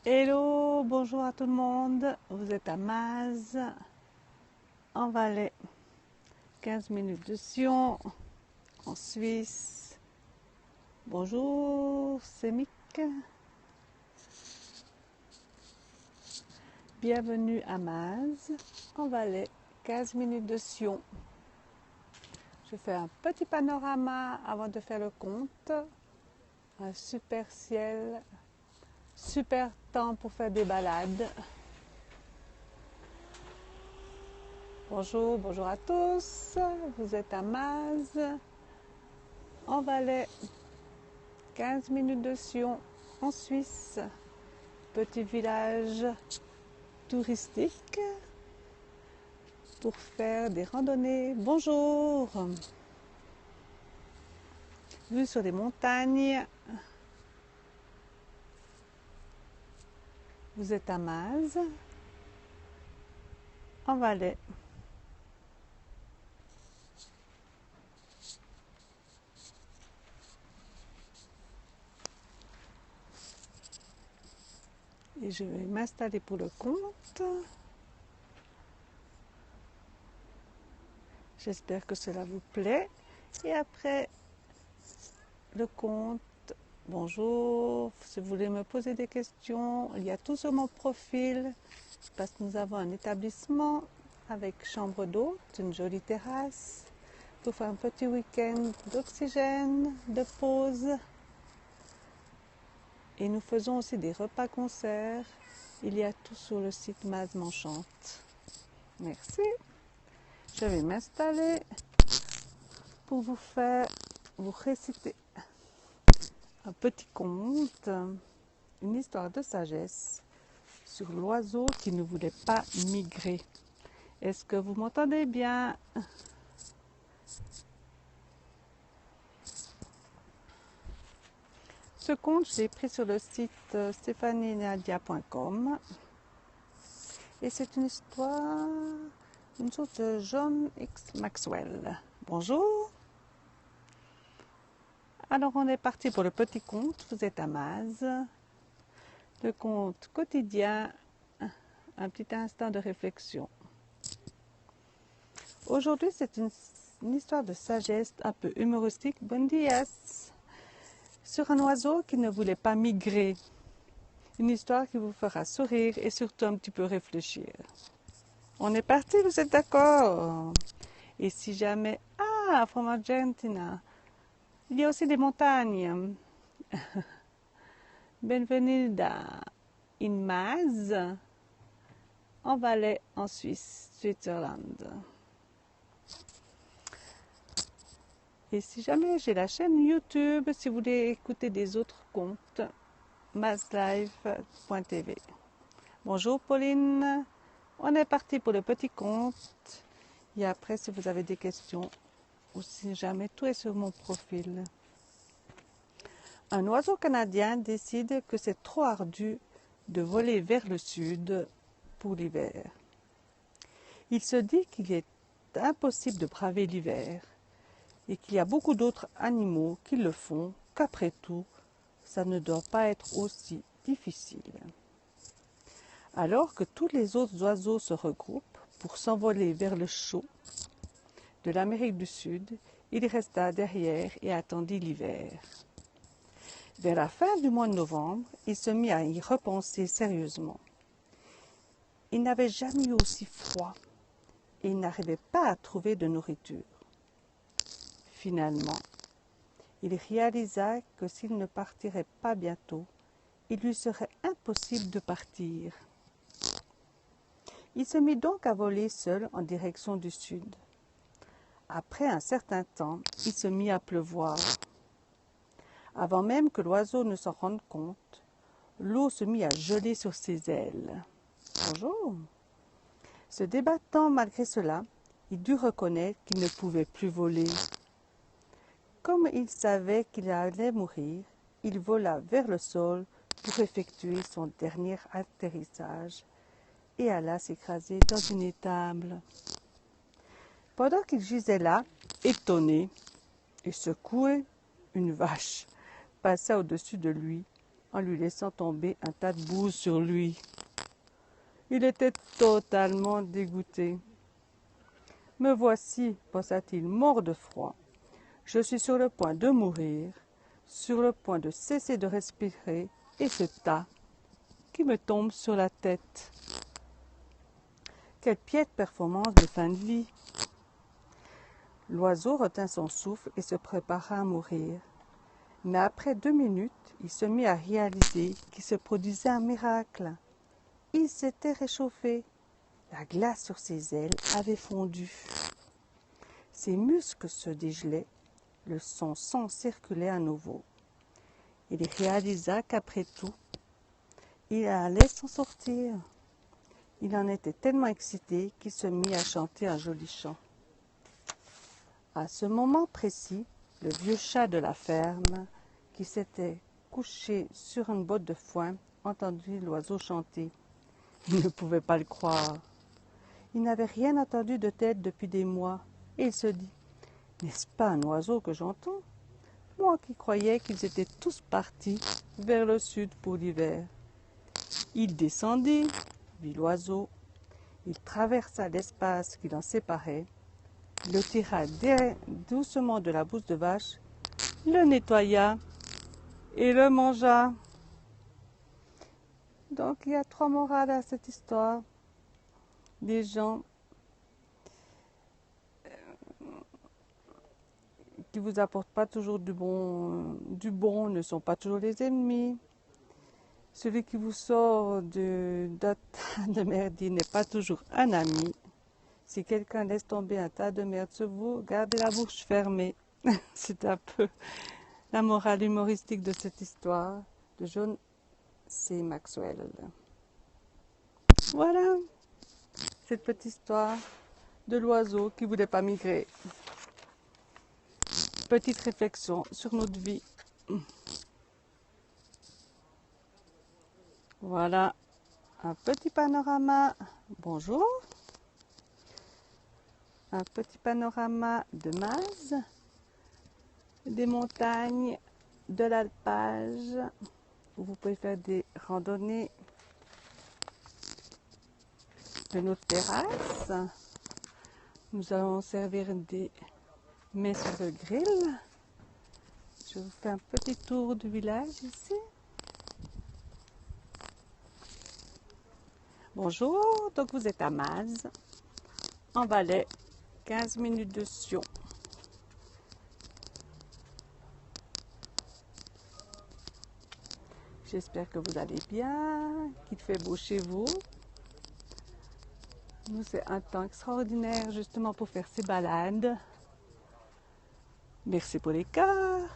Hello, bonjour à tout le monde. Vous êtes à Maz, en Valais. 15 minutes de Sion, en Suisse. Bonjour, c'est Mick. Bienvenue à Maz, en Valais. 15 minutes de Sion. Je fais un petit panorama avant de faire le compte. Un super ciel, super temps pour faire des balades. Bonjour, bonjour à tous. Vous êtes à Maz, en Valais. 15 minutes de Sion, en Suisse. Petit village touristique pour faire des randonnées. Bonjour. Vue sur les montagnes. Vous êtes à Maz, en Valais. Et je vais m'installer pour le compte. J'espère que cela vous plaît. Et après le compte, bonjour. Si vous voulez me poser des questions, il y a tout sur mon profil. Parce que nous avons un établissement avec chambre d'hôte, une jolie terrasse, pour faire un petit week-end d'oxygène, de pause. Et nous faisons aussi des repas-concerts. Il y a tout sur le site Maz m'enchante. Merci. Je vais m'installer pour vous réciter un petit conte, une histoire de sagesse sur l'oiseau qui ne voulait pas migrer. Est-ce que vous m'entendez bien? Ce conte, je l'ai pris sur le site stéphanienadia.com et c'est une histoire, une sorte de John X. Maxwell. Bonjour. Alors on est parti pour le petit conte. Vous êtes à Maz. Le conte quotidien, un petit instant de réflexion. Aujourd'hui, c'est une histoire de sagesse un peu humoristique. Bon dia. Sur un oiseau qui ne voulait pas migrer. Une histoire qui vous fera sourire et surtout un petit peu réfléchir. On est parti, vous êtes d'accord? Et si jamais... Ah, from Argentina. Il y a aussi des montagnes. Benvenida in Maz, en Valais, en Suisse, Switzerland. Et si jamais j'ai la chaîne YouTube, si vous voulez écouter des autres contes, mazlive.tv. Bonjour Pauline, on est parti pour le petit conte. Et après, si vous avez des questions, ou si jamais tout est sur mon profil. Un oiseau canadien décide que c'est trop ardu de voler vers le sud pour l'hiver. Il se dit qu'il est impossible de braver l'hiver et qu'il y a beaucoup d'autres animaux qui le font, qu'après tout, ça ne doit pas être aussi difficile. Alors que tous les autres oiseaux se regroupent pour s'envoler vers le chaud de l'Amérique du Sud, il resta derrière et attendit l'hiver. Vers la fin du mois de novembre, il se mit à y repenser sérieusement. Il n'avait jamais eu aussi froid et il n'arrivait pas à trouver de nourriture. Finalement, il réalisa que s'il ne partirait pas bientôt, il lui serait impossible de partir. Il se mit donc à voler seul en direction du sud. Après un certain temps, il se mit à pleuvoir. Avant même que l'oiseau ne s'en rende compte, l'eau se mit à geler sur ses ailes. Bonjour. Se débattant malgré cela, il dut reconnaître qu'il ne pouvait plus voler. Comme il savait qu'il allait mourir, il vola vers le sol pour effectuer son dernier atterrissage et alla s'écraser dans une étable. Pendant qu'il gisait là, étonné et secoué, une vache passa au-dessus de lui en lui laissant tomber un tas de boue sur lui. Il était totalement dégoûté. « Me voici, pensa-t-il, mort de froid. Je suis sur le point de mourir, sur le point de cesser de respirer, et ce tas qui me tombe sur la tête. Quelle piètre performance de fin de vie !» L'oiseau retint son souffle et se prépara à mourir. Mais après 2 minutes, il se mit à réaliser qu'il se produisait un miracle. Il s'était réchauffé. La glace sur ses ailes avait fondu. Ses muscles se dégelaient. Son sang circulait à nouveau. Il réalisa qu'après tout, il allait s'en sortir. Il en était tellement excité qu'il se mit à chanter un joli chant. À ce moment précis, le vieux chat de la ferme, qui s'était couché sur une botte de foin, entendit l'oiseau chanter. Il ne pouvait pas le croire. Il n'avait rien entendu de tel depuis des mois, et il se dit « N'est-ce pas un oiseau que j'entends? Moi qui croyais qu'ils étaient tous partis vers le sud pour l'hiver. » Il descendit, vit l'oiseau, il traversa l'espace qui l'en séparait, le tira doucement de la bouse de vache, le nettoya et le mangea. Donc il y a 3 morales à cette histoire. Les gens qui vous apportent pas toujours du bon ne sont pas toujours les ennemis. Celui qui vous sort d'un tas de merdier n'est pas toujours un ami. Si quelqu'un laisse tomber un tas de merde sur vous, gardez la bouche fermée. C'est un peu la morale humoristique de cette histoire de John C. Maxwell. Voilà, cette petite histoire de l'oiseau qui ne voulait pas migrer. Petite réflexion sur notre vie. Voilà, un petit panorama. Bonjour. Un petit panorama de Maz, des montagnes, de l'alpage, où vous pouvez faire des randonnées, de notre terrasse. Nous allons servir des mets sur le grill. Je vous fais un petit tour du village ici. Bonjour, donc vous êtes à Maz, en Valais, 15 minutes de Sion. J'espère que vous allez bien, qu'il fait beau chez vous. Nous, c'est un temps extraordinaire justement pour faire ces balades. Merci pour les cœurs.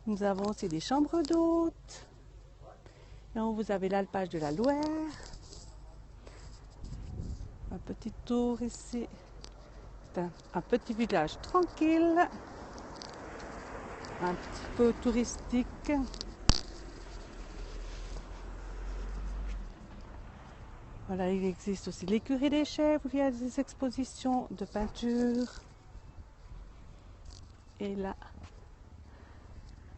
Nous avons aussi des chambres d'hôtes. Et vous avez l'alpage de la Loire. Un petit tour ici. C'est un petit village tranquille. Un petit peu touristique. Voilà, il existe aussi l'écurie des chèvres, il y a des expositions de peinture. Et là,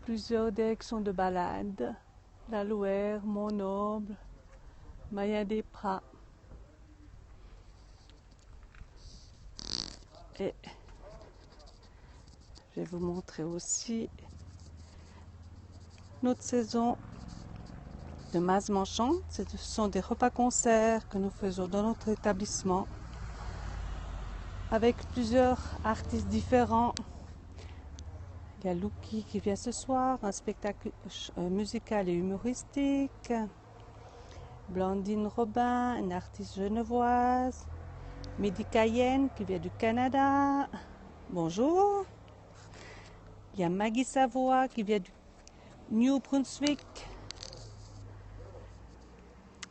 plusieurs directions de balade. La Loire, Mont-Noble, Maillat-des-Prats. Et je vais vous montrer aussi notre saison de Maz Manchant. Ce sont des repas-concerts que nous faisons dans notre établissement avec plusieurs artistes différents. Il y a Louki qui vient ce soir, un spectacle musical et humoristique. Blandine Robin, une artiste genevoise. Mehdi Cayenne qui vient du Canada. Bonjour. Il y a Maggie Savoie qui vient du New Brunswick.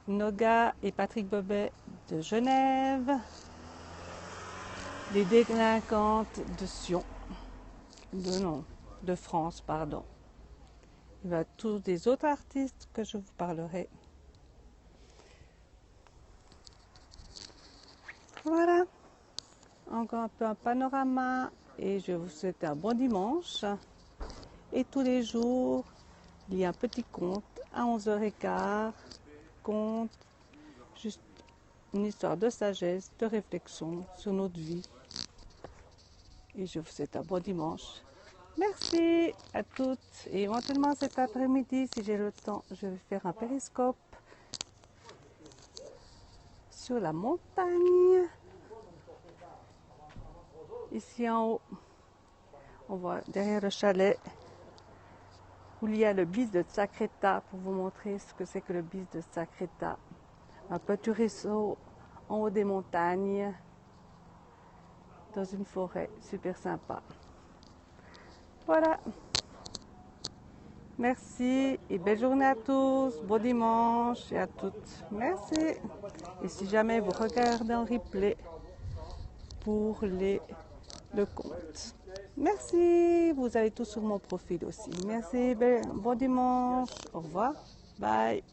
Noga et Patrick Bobet de Genève. Les délinquantes de Sion. De France, pardon. Il y a tous des autres artistes que je vous parlerai. Voilà, encore un peu un panorama et je vous souhaite un bon dimanche. Et tous les jours, il y a un petit conte à 11h15. Conte, juste une histoire de sagesse, de réflexion sur notre vie. Et je vous souhaite un bon dimanche. Merci à toutes. Et éventuellement cet après-midi, si j'ai le temps, je vais faire un périscope sur la montagne. Ici en haut, on voit derrière le chalet où il y a le bis de Tsakreta pour vous montrer ce que c'est que le bis de Tsakreta. Un petit ruisseau en haut des montagnes, dans une forêt super sympa. Voilà. Merci et belle journée à tous. Bon dimanche et à toutes. Merci. Et si jamais vous regardez en replay pour le compte. Merci. Vous avez tout sur mon profil aussi. Merci. Bon dimanche. Au revoir. Bye.